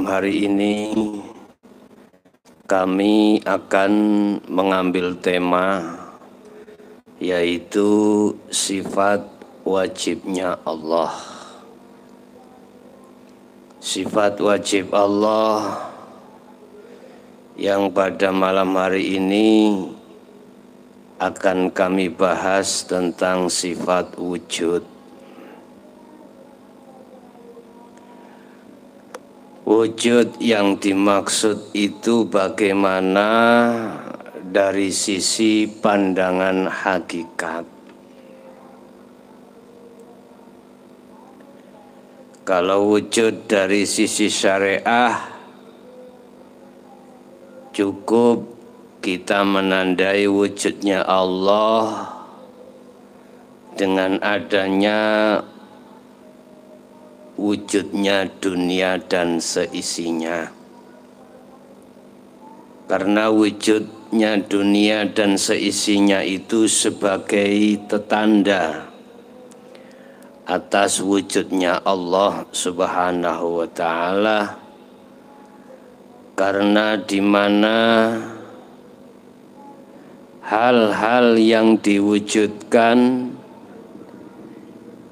hari ini kami akan mengambil tema yaitu sifat wajibnya Allah. Sifat wajib Allah yang pada malam hari ini akan kami bahas tentang sifat wujud. Wujud yang dimaksud itu bagaimana dari sisi pandangan hakikat. Kalau wujud dari sisi syariah, cukup kita menandai wujudnya Allah dengan adanya wujudnya dunia dan seisinya. Karena wujudnya dunia dan seisinya itu sebagai tetanda atas wujudnya Allah Subhanahu wa ta'ala, karena di mana hal-hal yang diwujudkan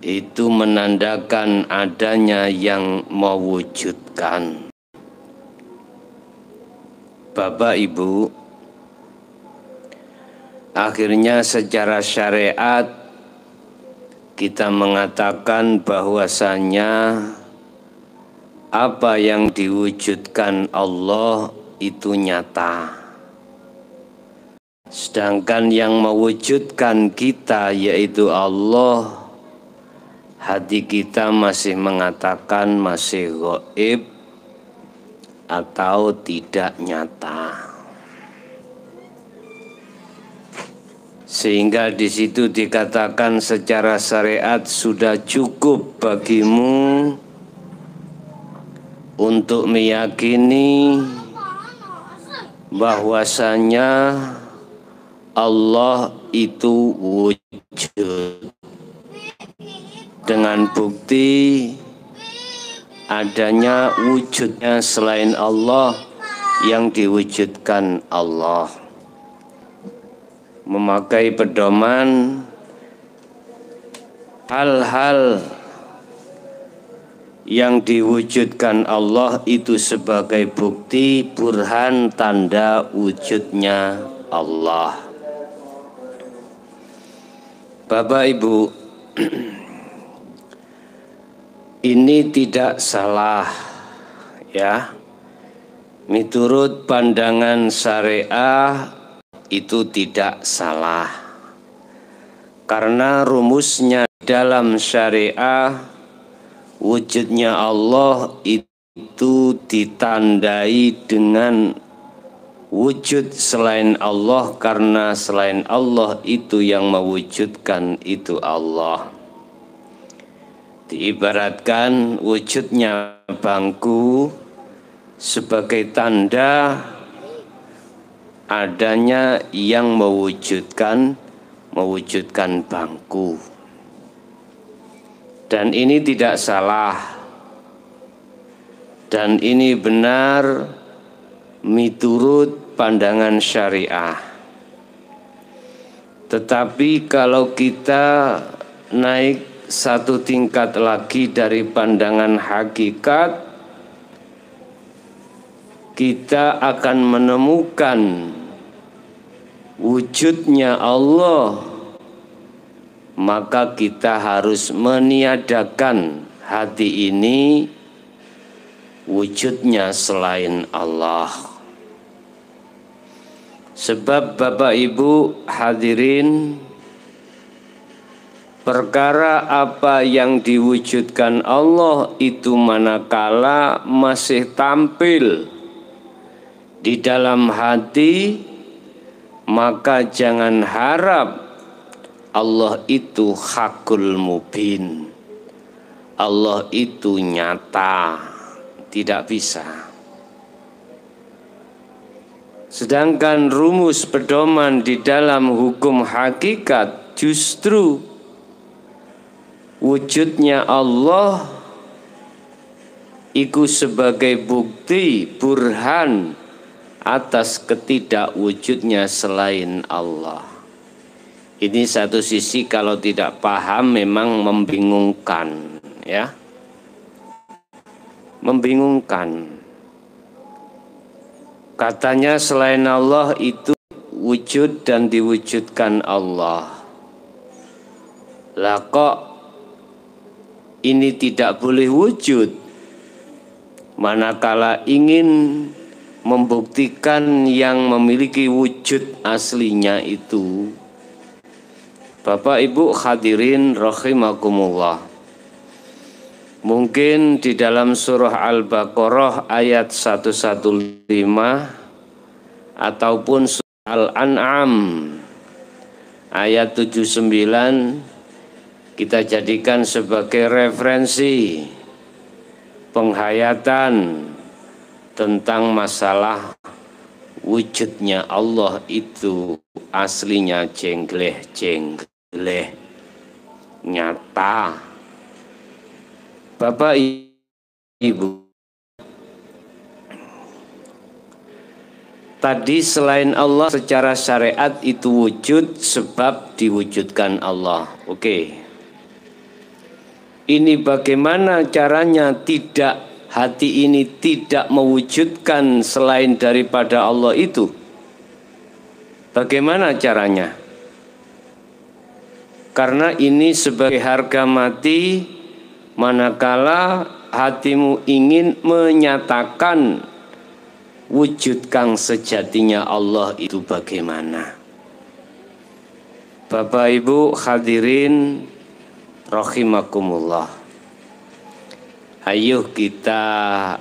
itu menandakan adanya yang mewujudkan. Bapak Ibu, akhirnya secara syariat kita mengatakan bahwasanya apa yang diwujudkan Allah itu nyata. Sedangkan yang mewujudkan kita yaitu Allah, hati kita masih mengatakan masih gaib atau tidak nyata. Sehingga di situ dikatakan secara syariat sudah cukup bagimu untuk meyakini bahwasanya Allah itu wujud. Dengan bukti adanya wujudnya selain Allah yang diwujudkan Allah. Memakai pedoman hal-hal yang diwujudkan Allah itu sebagai bukti burhan tanda wujudnya Allah. Bapak Ibu, ini tidak salah ya. Menurut pandangan syariah itu tidak salah. Karena rumusnya dalam syariah wujudnya Allah itu ditandai dengan wujud selain Allah, karena selain Allah itu yang mewujudkan itu Allah. Diibaratkan wujudnya bangku sebagai tanda adanya yang mewujudkan bangku. Dan ini tidak salah. Dan ini benar miturut pandangan syariah. Tetapi kalau kita naik satu tingkat lagi dari pandangan hakikat, kita akan menemukan wujudnya Allah, maka kita harus meniadakan hati ini wujudnya selain Allah. Sebab Bapak Ibu hadirin, perkara apa yang diwujudkan Allah itu manakala masih tampil di dalam hati, maka jangan harap Allah itu hakul mubin, Allah itu nyata, tidak bisa. Sedangkan rumus pedoman di dalam hukum hakikat justru wujudnya Allah iku sebagai bukti burhan atas ketidakwujudnya selain Allah. Ini satu sisi kalau tidak paham memang membingungkan, ya. Membingungkan. Katanya selain Allah itu wujud dan diwujudkan Allah. Lah kok ini tidak boleh wujud? Manakala ingin membuktikan yang memiliki wujud aslinya itu. Bapak Ibu hadirin rahimakumullah. Mungkin di dalam surah Al-Baqarah ayat 115 ataupun surah Al-An'am ayat 79 kita jadikan sebagai referensi penghayatan tentang masalah wujudnya Allah itu aslinya jengleh-jengleh nyata. Bapak Ibu, tadi selain Allah secara syariat itu wujud sebab diwujudkan Allah. Oke. Ini bagaimana caranya hati ini tidak mewujudkan selain daripada Allah itu? Bagaimana caranya? Karena ini sebagai harga mati manakala hatimu ingin menyatakan wujud kang sejatinya Allah itu bagaimana. Bapak Ibu hadirin rahimakumullah. Ayo kita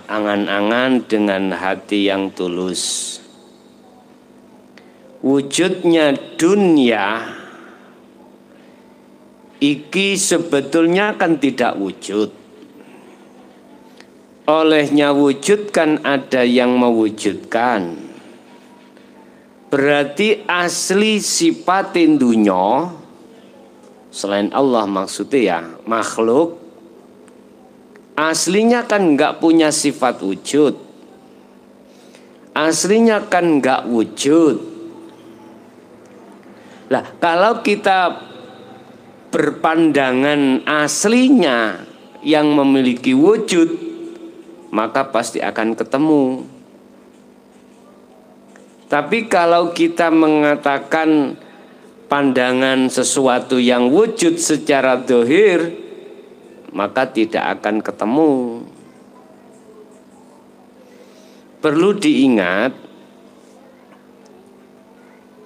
angan-angan dengan hati yang tulus. Wujudnya dunia iki sebetulnya kan tidak wujud. Olehnya wujud kan ada yang mewujudkan. Berarti asli sifat dunya selain Allah maksudnya ya makhluk aslinya kan enggak punya sifat wujud. Aslinya kan enggak wujud. Lah kalau kita berpandangan aslinya yang memiliki wujud, maka pasti akan ketemu. Tapi kalau kita mengatakan pandangan sesuatu yang wujud secara zahir, maka tidak akan ketemu. Perlu diingat,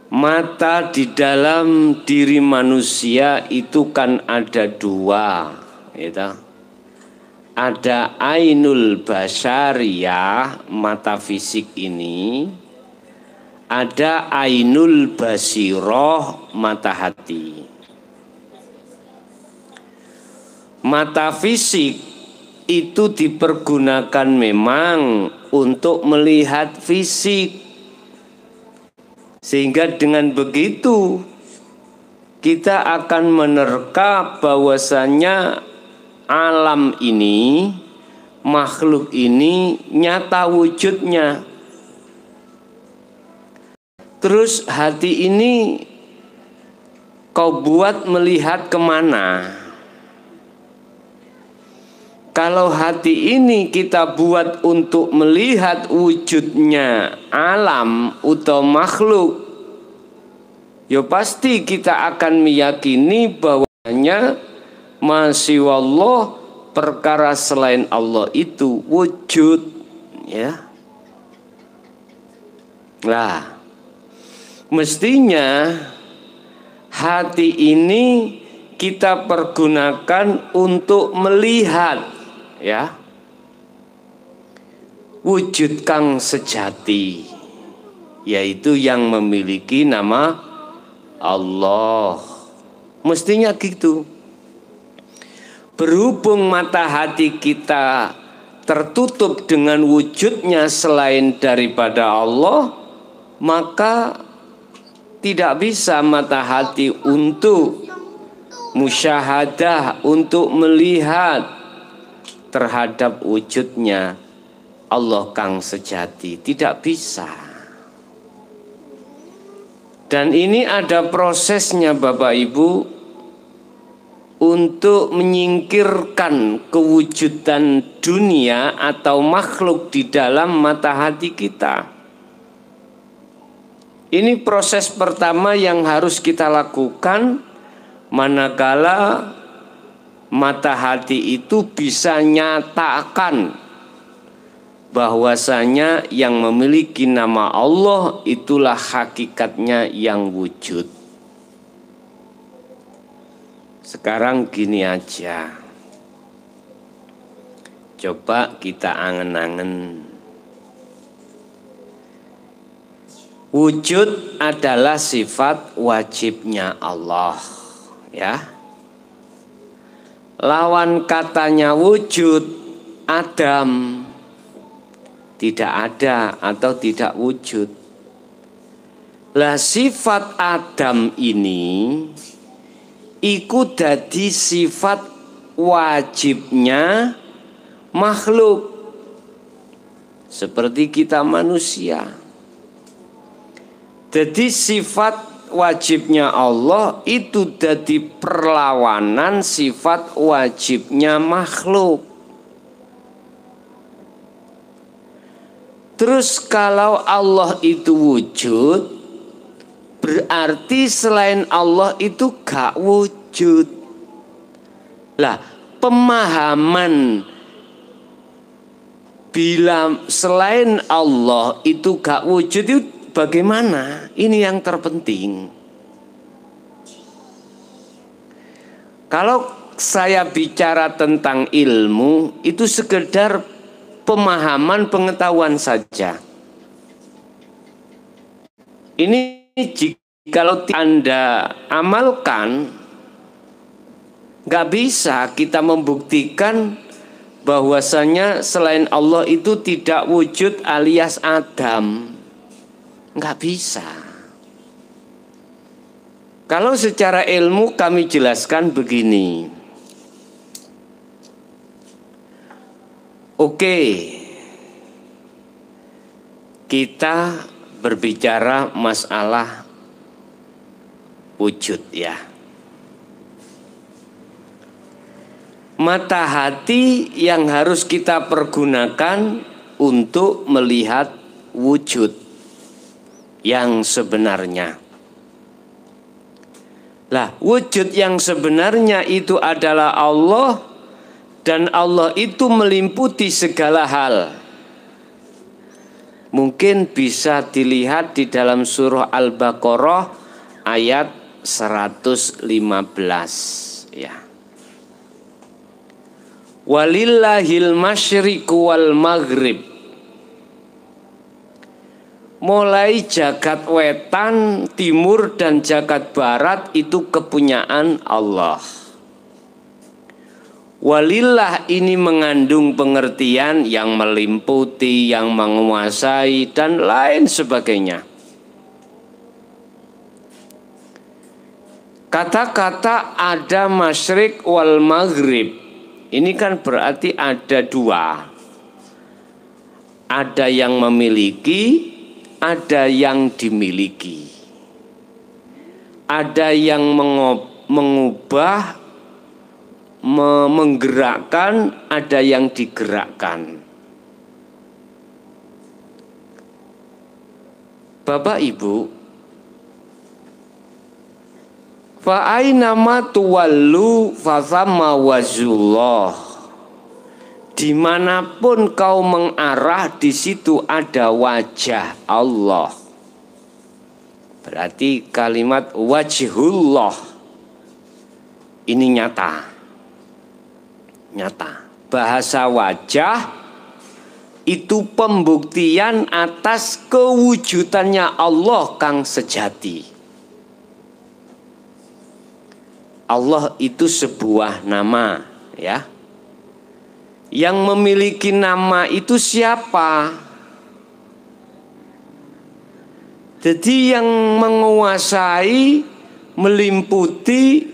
mata di dalam diri manusia itu kan ada dua, gitu. Ada ainul basyariyah, mata fisik ini. Ada ainul basiroh, mata hati. Mata fisik itu dipergunakan memang untuk melihat fisik. Sehingga dengan begitu kita akan menerka bahwasanya alam ini, makhluk ini nyata wujudnya. Terus hati ini kau buat melihat kemana? Kalau hati ini kita buat untuk melihat wujudnya alam atau makhluk, ya pasti kita akan meyakini bahwanya masih wallah perkara selain Allah itu wujud, ya. Lah, mestinya hati ini kita pergunakan untuk melihat, ya, wujud kang sejati, yaitu yang memiliki nama Allah. Mestinya gitu. Berhubung mata hati kita tertutup dengan wujudnya selain daripada Allah, maka tidak bisa mata hati untuk musyahadah, untuk melihat terhadap wujudnya Allah kang sejati. Tidak bisa. Dan ini ada prosesnya Bapak Ibu untuk menyingkirkan kewujudan dunia atau makhluk di dalam mata hati kita. Ini proses pertama yang harus kita lakukan manakala mata hati itu bisa nyatakan bahwasanya yang memiliki nama Allah itulah hakikatnya yang wujud. Sekarang gini aja, coba kita angen-angen. Wujud adalah sifat wajibnya Allah, ya. Lawan katanya wujud, Adam, tidak ada atau tidak wujud. Lah sifat Adam ini iku dadi sifat wajibnya makhluk seperti kita manusia. Jadi sifat wajibnya Allah itu dadi perlawanan sifat wajibnya makhluk. Terus kalau Allah itu wujud, berarti selain Allah itu gak wujud. Lah, pemahaman bila selain Allah itu gak wujud itu bagaimana? Ini yang terpenting. Kalau saya bicara tentang ilmu, itu sekedar pemahaman pengetahuan saja. Ini jikalau Anda amalkan, nggak bisa kita membuktikan bahwasanya selain Allah itu tidak wujud alias Adam. Nggak bisa. Kalau secara ilmu kami jelaskan begini. Oke, kita berbicara masalah wujud ya. Mata hati yang harus kita pergunakan untuk melihat wujud yang sebenarnya. Lah, wujud yang sebenarnya itu adalah Allah, dan Allah itu melimputi segala hal. Mungkin bisa dilihat di dalam surah Al-Baqarah ayat 115 ya. Walillahil masyriqu wal maghrib. Mulai jagat wetan, timur dan jagat barat itu kepunyaan Allah. Walillah ini mengandung pengertian yang meliputi, yang menguasai dan lain sebagainya. Kata-kata ada masyriq wal maghrib ini kan berarti ada dua. Ada yang memiliki, ada yang dimiliki. Ada yang mengubah, menggerakkan, ada yang digerakkan. Bapak Ibu, fa aina ma tuwallu fa thamma wajhullah. Dimanapun kau mengarah, di situ ada wajah Allah. Berarti kalimat wajhullah ini nyata. Nyata. Bahasa wajah itu pembuktian atas kewujudannya Allah kang sejati. Allah itu sebuah nama, ya. Yang memiliki nama itu siapa? Jadi yang menguasai, melimputi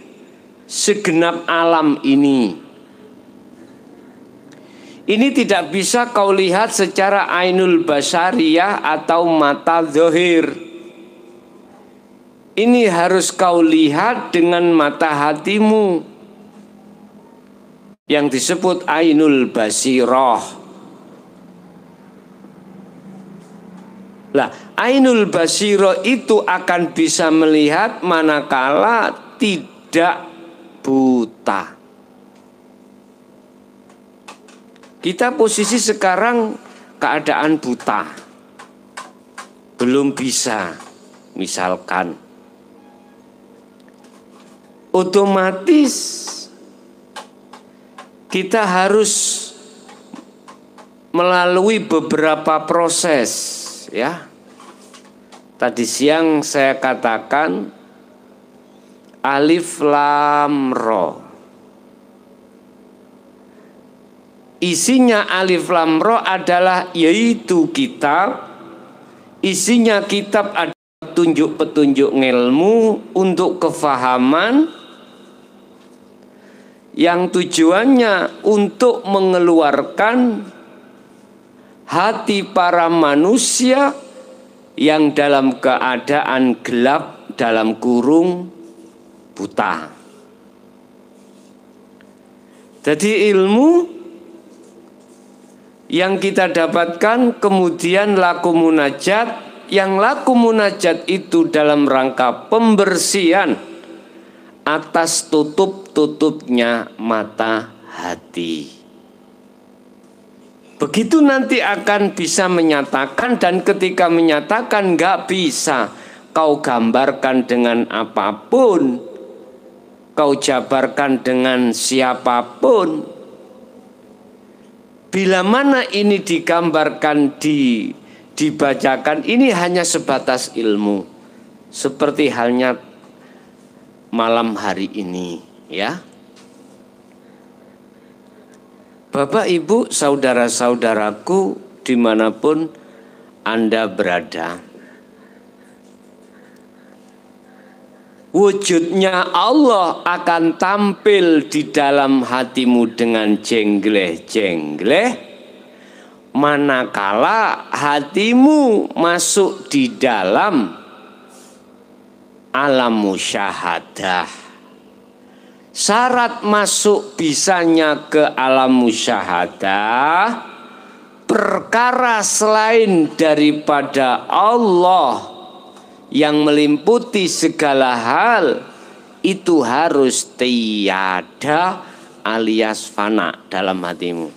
segenap alam ini. Ini tidak bisa kau lihat secara ainul basyariyah atau mata zahir. Ini harus kau lihat dengan mata hatimu yang disebut ainul basirah. Lah, ainul basirah itu akan bisa melihat manakala tidak buta. Kita posisi sekarang keadaan buta, belum bisa, misalkan, otomatis kita harus melalui beberapa proses, ya. Tadi siang saya katakan alif lam ro. Isinya alif lam ro adalah yaitu kitab. Isinya kitab adalah petunjuk-petunjuk ilmu untuk kefahaman yang tujuannya untuk mengeluarkan hati para manusia yang dalam keadaan gelap, dalam kurung buta. Jadi ilmu yang kita dapatkan kemudian laku munajat, yang laku munajat itu dalam rangka pembersihan atas tutup-tutupnya mata hati. Begitu nanti akan bisa menyatakan, dan ketika menyatakan gak bisa kau gambarkan dengan apapun, kau jabarkan dengan siapapun. Bila mana ini digambarkan, dibacakan, ini hanya sebatas ilmu. Seperti halnya malam hari ini, ya. Bapak, Ibu, saudara-saudaraku dimanapun Anda berada, wujudnya Allah akan tampil di dalam hatimu dengan jengleh-jengleh manakala hatimu masuk di dalam alam musyahadah. Syarat masuk bisanya ke alam musyahadah, perkara selain daripada Allah yang meliputi segala hal itu harus tiada alias fana dalam hatimu.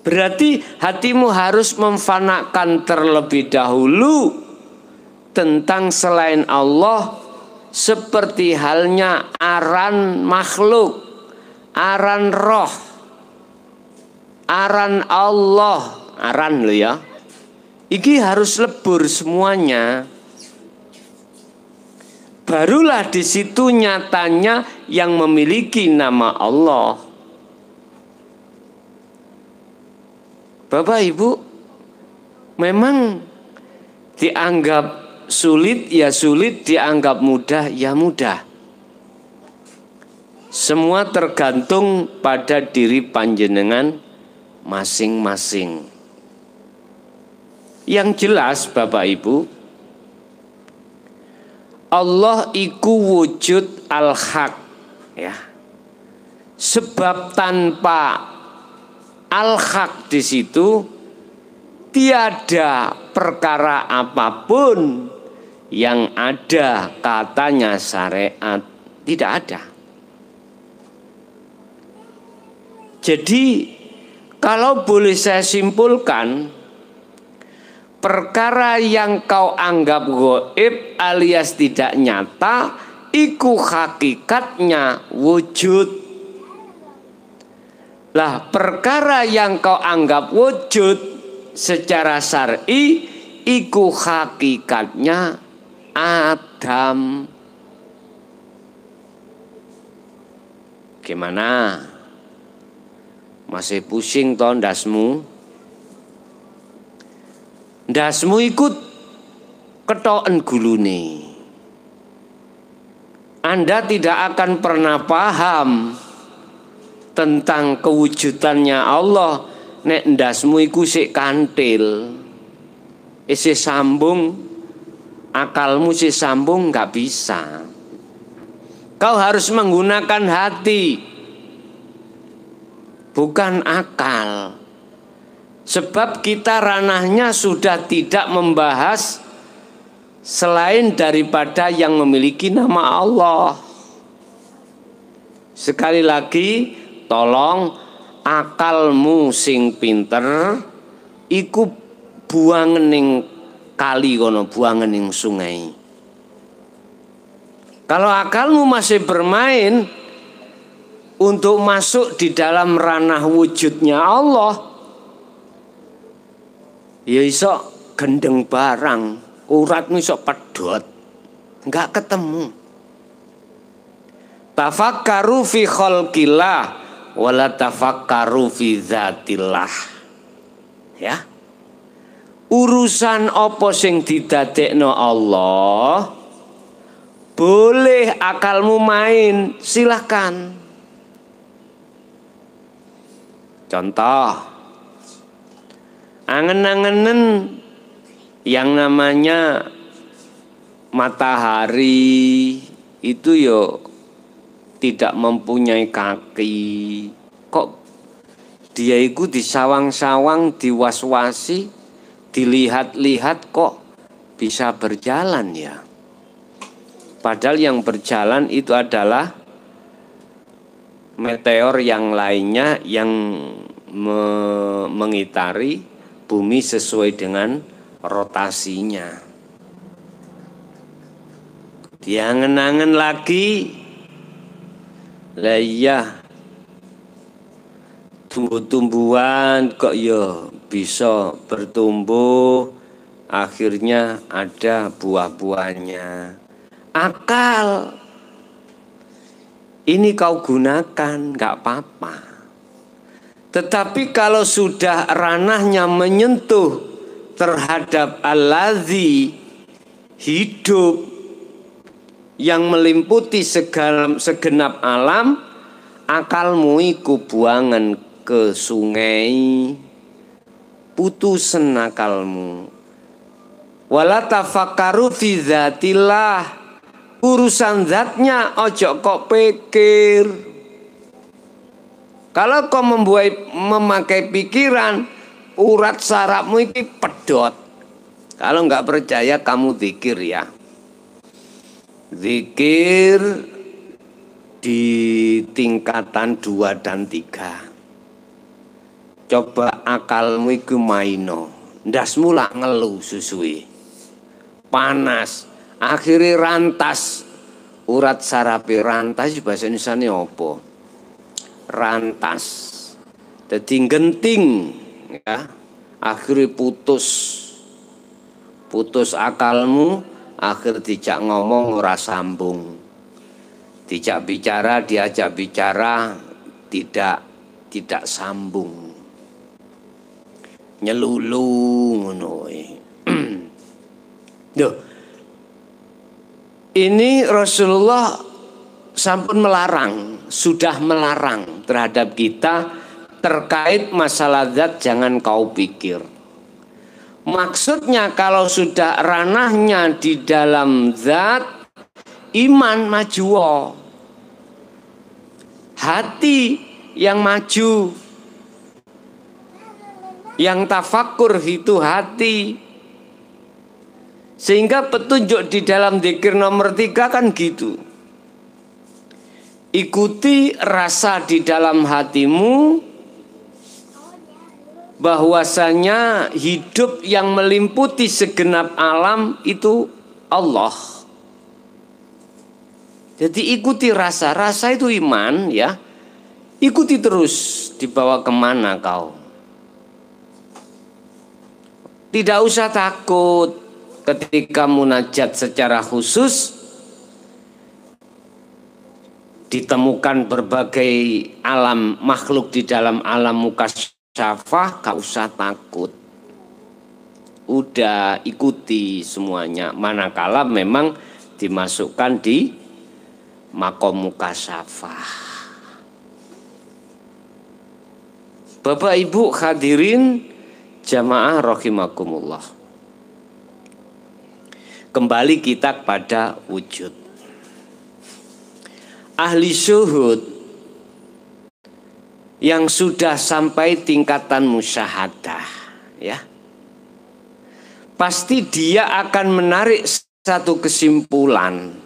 Berarti hatimu harus memfanakan terlebih dahulu tentang selain Allah, seperti halnya aran makhluk, aran roh, aran Allah, aran lo ya. Iki harus lebur semuanya. Barulah di situ nyatanya yang memiliki nama Allah. Bapak Ibu, memang dianggap sulit ya sulit, dianggap mudah ya mudah. Semua tergantung pada diri panjenengan masing-masing. Yang jelas Bapak Ibu, Allah iku wujud al-haq, ya. Sebab tanpa al-haq di situ tiada perkara apapun yang ada katanya syariat, tidak ada. Jadi kalau boleh saya simpulkan, perkara yang kau anggap gaib alias tidak nyata, iku hakikatnya wujud. Lah perkara yang kau anggap wujud secara syar'i, iku hakikatnya Adam. Gimana? Masih pusing toh ndasmu? Ndasmu ikut ketoken gulune. Anda tidak akan pernah paham tentang kewujudannya Allah, nek ndasmu iku sik kantil, isih sambung, akalmu sih sambung, nggak bisa. Kau harus menggunakan hati, bukan akal. Sebab kita ranahnya sudah tidak membahas selain daripada yang memiliki nama Allah. Sekali lagi, tolong akalmu sing pinter iku buangen ning kali kono, buangen ning sungai. Kalau akalmu masih bermain untuk masuk di dalam ranah wujudnya Allah, ya iso gendeng barang, uratmu iso pedot, nggak ketemu. Tafakkaru fi khalqillah wala tafakkaru fi dzatillah. Ya. Urusan apa sing didadekno Allah, boleh akalmu main, silahkan. Contoh, angen-angenen yang namanya matahari itu yo tidak mempunyai kaki. Kok dia itu disawang-sawang, diwas-wasi, dilihat-lihat kok bisa berjalan ya. Padahal yang berjalan itu adalah meteor yang lainnya yang mengitari bumi sesuai dengan rotasinya. Diangen-angen lagi, lah iya, tumbuh-tumbuhan kok ya bisa bertumbuh, akhirnya ada buah-buahnya. Akal ini kau gunakan, nggak apa-apa. Tetapi kalau sudah ranahnya menyentuh terhadap alladzi, hidup yang meliputi segenap alam, akalmu iku buangan ke sungai, putusen akalmu. Wala tafakkaru fi dzatillah, urusan zatnya ojo kok pikir. Kalau kau memakai pikiran, urat sarafmu ini pedot. Kalau nggak percaya kamu zikir ya. Zikir di tingkatan 2 dan 3. Coba akalmu iku maino, ndasmu lak ngelu susui, panas, akhirnya rantas, urat sarape rantas bahasa Indonesianya apa? Rantas, jadi genting, ya, akhirnya putus akalmu, akhir dijak ngomong ora sambung, dijak bicara diajak bicara tidak sambung, nyelulu ngono. Duh, ini Rasulullah sampun melarang, sudah melarang terhadap kita terkait masalah zat, jangan kau pikir. Maksudnya kalau sudah ranahnya di dalam zat, iman maju, hati yang maju, yang tafakur itu hati. Sehingga petunjuk di dalam dzikir nomor 3 kan gitu. Ikuti rasa di dalam hatimu bahwasanya hidup yang meliputi segenap alam itu Allah. Jadi ikuti rasa itu iman ya. Ikuti terus, dibawa kemana kau. Tidak usah takut ketika munajat secara khusus ditemukan berbagai alam makhluk di dalam alam mukasyafah, gak usah takut. Udah ikuti semuanya, manakala memang dimasukkan di makom mukasyafah. Bapak Ibu hadirin jamaah rahimakumullah. Kembali kita pada wujud. Ahli syuhud yang sudah sampai tingkatan musyahadah, ya, pasti dia akan menarik satu kesimpulan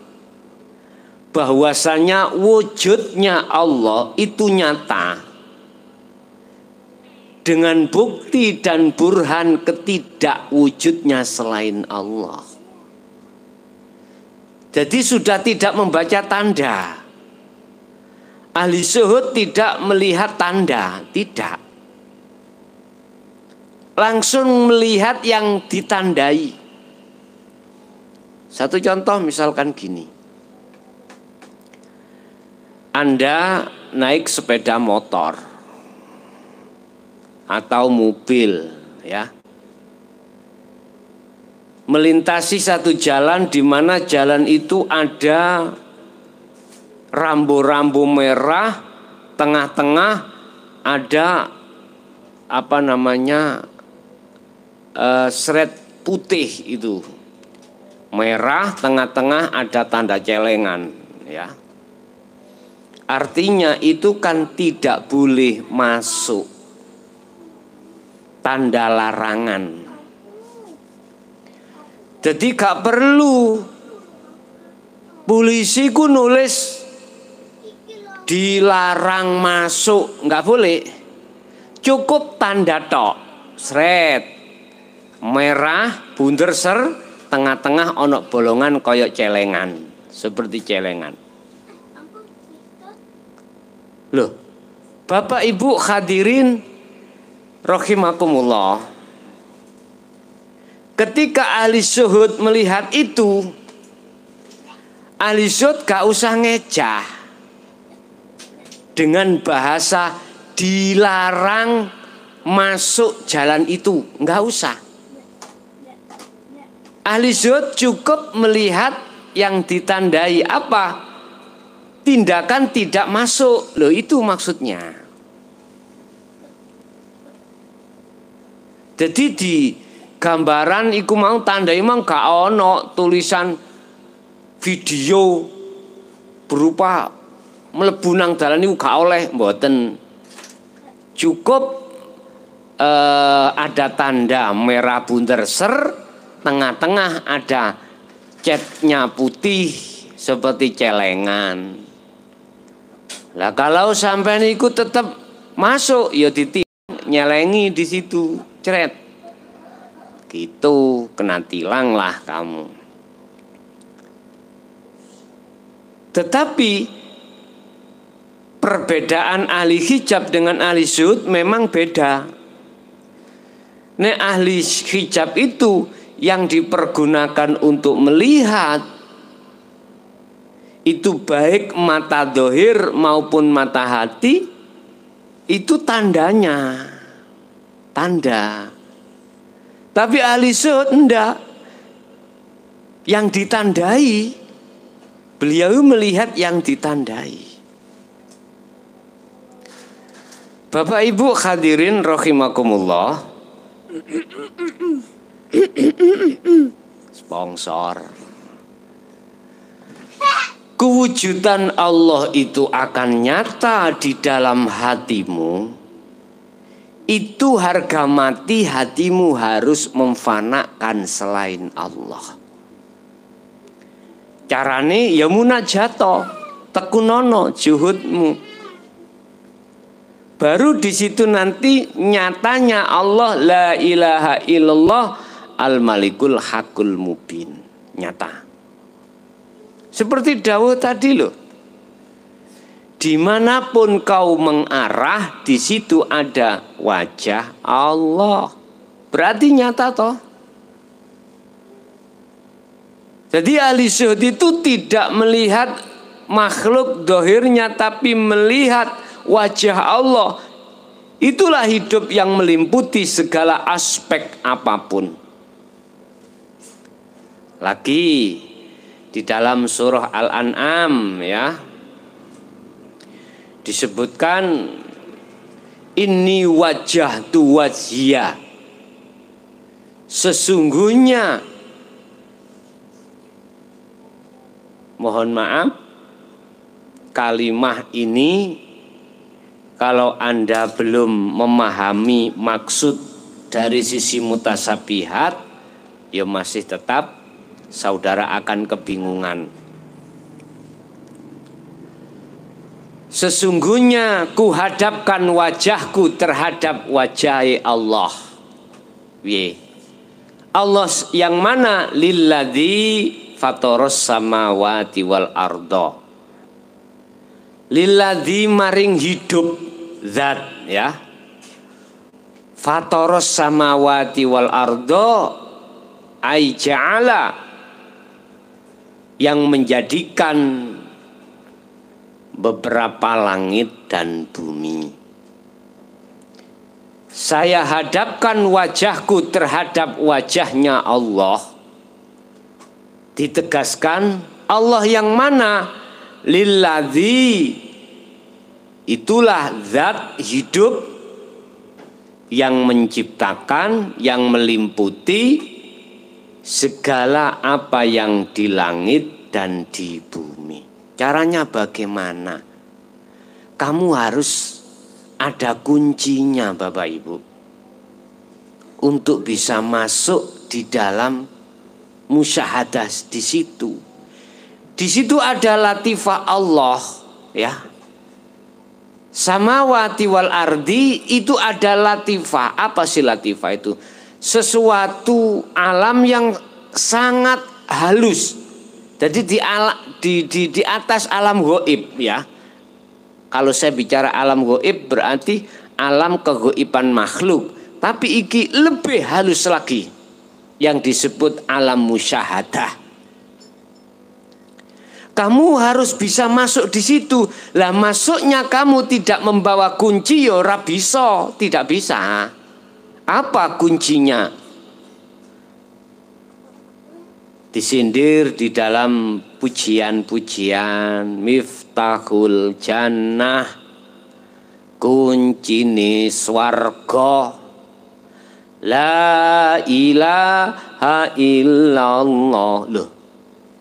bahwasanya wujudnya Allah itu nyata dengan bukti dan burhan ketidakwujudnya selain Allah. Jadi sudah tidak membaca tanda. Ahli syuhud tidak melihat tanda, tidak. Langsung melihat yang ditandai. Satu contoh misalkan gini. Anda naik sepeda motor atau mobil, ya, melintasi satu jalan di mana jalan itu ada rambu-rambu merah, tengah-tengah ada seret putih itu, merah, tengah-tengah ada tanda celengan, ya. Artinya itu kan tidak boleh masuk, tanda larangan. Jadi gak perlu polisi ku nulis dilarang masuk, nggak boleh. Cukup tanda tok, sret, merah, bunder ser, tengah-tengah onok bolongan koyok celengan, seperti celengan. Loh, Bapak Ibu hadirin rahimakumullah. Ketika ahli syuhud melihat itu, ahli syuhud gak usah ngejah dengan bahasa dilarang masuk jalan itu, nggak usah. Ahli syuhud cukup melihat yang ditandai apa? Tindakan tidak masuk. Loh, itu maksudnya. Jadi di gambaran iku mau tandai mang gak ono tulisan video berupa mlebu nang dalan niku gak oleh, mboten. Cukup ada tanda merah bunder ser, tengah-tengah ada catnya putih seperti celengan. Lah kalau sampai niku tetap masuk, ya nyelengi di situ, ceret. Gitu, kena tilang lah kamu. Tetapi perbedaan ahli hijab dengan ahli syuhud memang beda. Nek ahli hijab itu yang dipergunakan untuk melihat itu baik mata dohir maupun mata hati, itu tandanya, tanda. Tapi ahli syuhud enggak. Yang ditandai, beliau melihat yang ditandai. Bapak Ibu hadirin rahimakumullah. Sponsor. Kewujudan Allah itu akan nyata di dalam hatimu. Itu harga mati hatimu harus memfanakan selain Allah. Carane ya munajato, tekunono juhudmu. Baru di situ nanti nyatanya Allah la ilaha illallah al-malikul hakul mubin. Nyata. Seperti dawuh tadi loh. Dimanapun kau mengarah, di situ ada wajah Allah. Berarti nyata toh. Jadi ahli syuhud itu tidak melihat makhluk dohirnya, tapi melihat wajah Allah. Itulah hidup yang melimputi segala aspek apapun. Lagi di dalam surah Al-An'am, ya, disebutkan Inni wajjahtu wajhiya. Sesungguhnya, mohon maaf, kalimah ini kalau Anda belum memahami maksud dari sisi mutasabihat, ya masih tetap saudara akan kebingungan. Sesungguhnya kuhadapkan wajahku terhadap wajah Allah. Allah yang mana? Lilladzi fatoros samawati wal ardo. Lilladzi maring hidup zat, ya. Fatoros samawati wal ardo ai ja'ala, yang menjadikan beberapa langit dan bumi. Saya hadapkan wajahku terhadap wajahnya Allah. Ditegaskan Allah yang mana? Lilladzi, itulah zat hidup yang menciptakan, yang meliputi segala apa yang di langit dan di bumi. Caranya bagaimana? Kamu harus ada kuncinya, Bapak Ibu, untuk bisa masuk di dalam musyahadah di situ. Di situ ada latifah Allah, ya. Samawati wal ardi itu ada latifah. Apa sih latifah itu? Sesuatu alam yang sangat halus. Jadi di atas alam gaib, ya. Kalau saya bicara alam gaib berarti alam kegaiban makhluk. Tapi iki lebih halus lagi, yang disebut alam musyahadah. Kamu harus bisa masuk di situ. Lah masuknya kamu tidak membawa kunci, ya ora bisa, tidak bisa. Apa kuncinya? Disindir di dalam pujian-pujian, miftahul jannah, kuncine swarga, la ilaha illallah. Loh,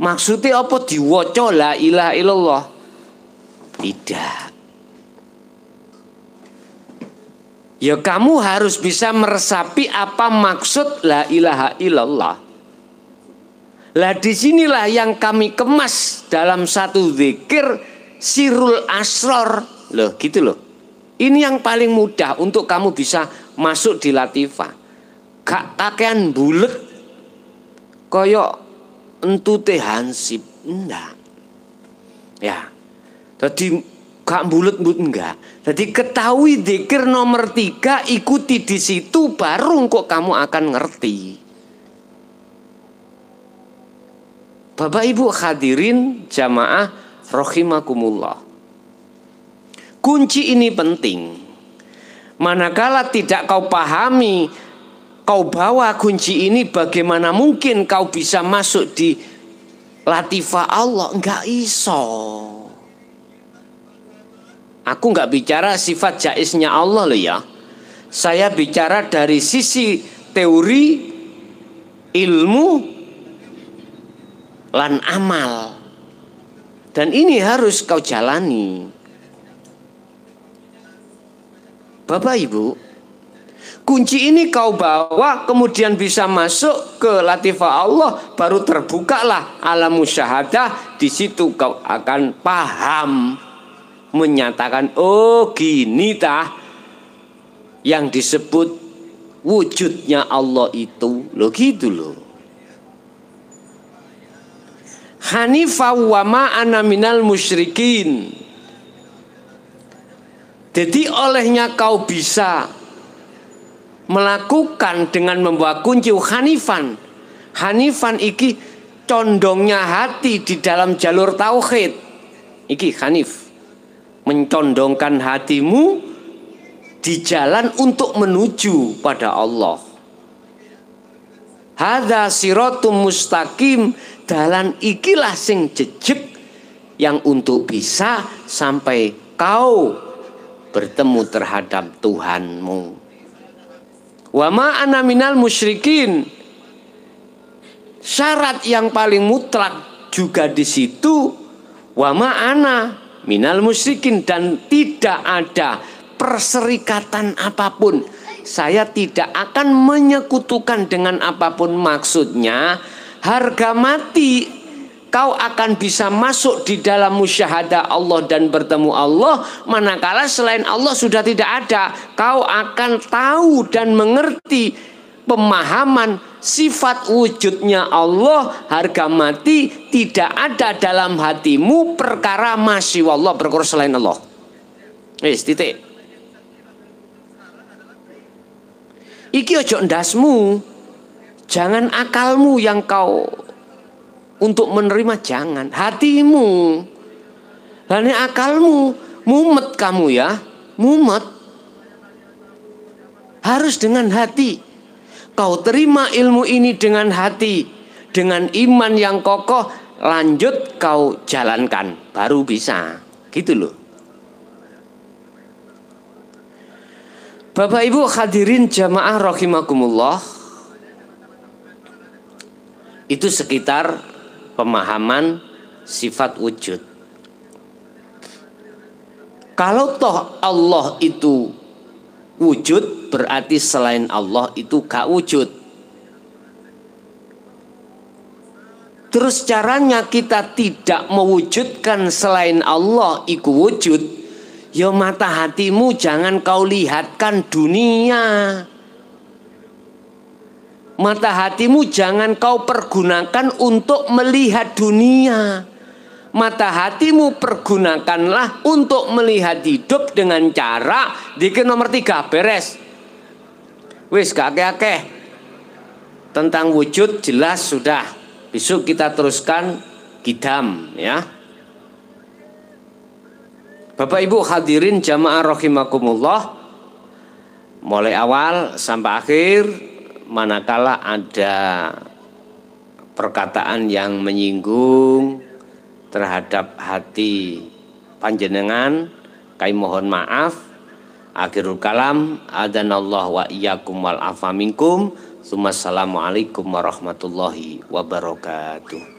maksudnya apa diwaca la ilaha illallah? Tidak. Ya kamu harus bisa meresapi apa maksud la ilaha illallah. Lah disinilah yang kami kemas dalam satu zikir sirul asror. Loh gitu loh. Ini yang paling mudah untuk kamu bisa masuk di latifah. Gak kakean bulet koyok entute hansip, enggak. Ya. Jadi gak bulet-bulet enggak. Jadi ketahui zikir nomor 3, ikuti di situ, baru kok kamu akan ngerti. Bapak Ibu hadirin jamaah rahimakumullah. Kunci ini penting. Manakala tidak kau pahami, kau bawa kunci ini, bagaimana mungkin kau bisa masuk di latifah Allah? Enggak iso. Aku enggak bicara sifat jaiznya Allah loh ya. Saya bicara dari sisi teori, ilmu, lan amal. Dan ini harus kau jalani. Bapak Ibu, kunci ini kau bawa, kemudian bisa masuk ke latifah Allah, baru terbukalah alam musyahadah. Di situ kau akan paham, menyatakan, oh gini tah yang disebut wujudnya Allah itu. Loh gitu loh. Hanifah wa ma'ana minal musyrikin. Jadi olehnya kau bisa melakukan dengan membawa kunci hanifan. Hanifan iki condongnya hati di dalam jalur tauhid. Iki hanif. Mencondongkan hatimu di jalan untuk menuju pada Allah. Hadza siratum mustaqim. Dalan ikilah sing jejeg yang untuk bisa sampai kau bertemu terhadap Tuhanmu. Wa ma ana minal musyrikin. Syarat yang paling mutlak juga di situ, wa ma ana minal musyrikin, dan tidak ada perserikatan apapun. Saya tidak akan menyekutukan dengan apapun. Maksudnya harga mati kau akan bisa masuk di dalam musyahadah Allah dan bertemu Allah, manakala selain Allah sudah tidak ada. Kau akan tahu dan mengerti pemahaman sifat wujudnya Allah. Harga mati tidak ada dalam hatimu perkara masya Allah, perkara selain Allah. Titik. Iki ojo ndasmu, jangan akalmu yang kau untuk menerima, jangan hatimu. Lalu akalmu mumet kamu ya, mumet. Harus dengan hati. Kau terima ilmu ini dengan hati, dengan iman yang kokoh, lanjut kau jalankan, baru bisa. Gitu loh. Bapak Ibu hadirin jamaah rahimakumullah, itu sekitar pemahaman sifat wujud. Kalau toh Allah itu wujud, berarti selain Allah itu gak wujud. Terus caranya kita tidak mewujudkan selain Allah iku wujud. Ya mata hatimu jangan kau lihatkan dunia. Mata hatimu jangan kau pergunakan untuk melihat dunia. Mata hatimu pergunakanlah untuk melihat hidup dengan cara dikir nomor 3 beres. Wis kakek-kakek tentang wujud jelas sudah. Besok kita teruskan kidam ya. Bapak Ibu hadirin jamaah rahimakumullah, mulai awal sampai akhir, manakala ada perkataan yang menyinggung terhadap hati panjenengan, kami mohon maaf. Akhirul kalam, adanallah wa iyyakum wal afa minkum. Assalamualaikum warahmatullahi wabarakatuh.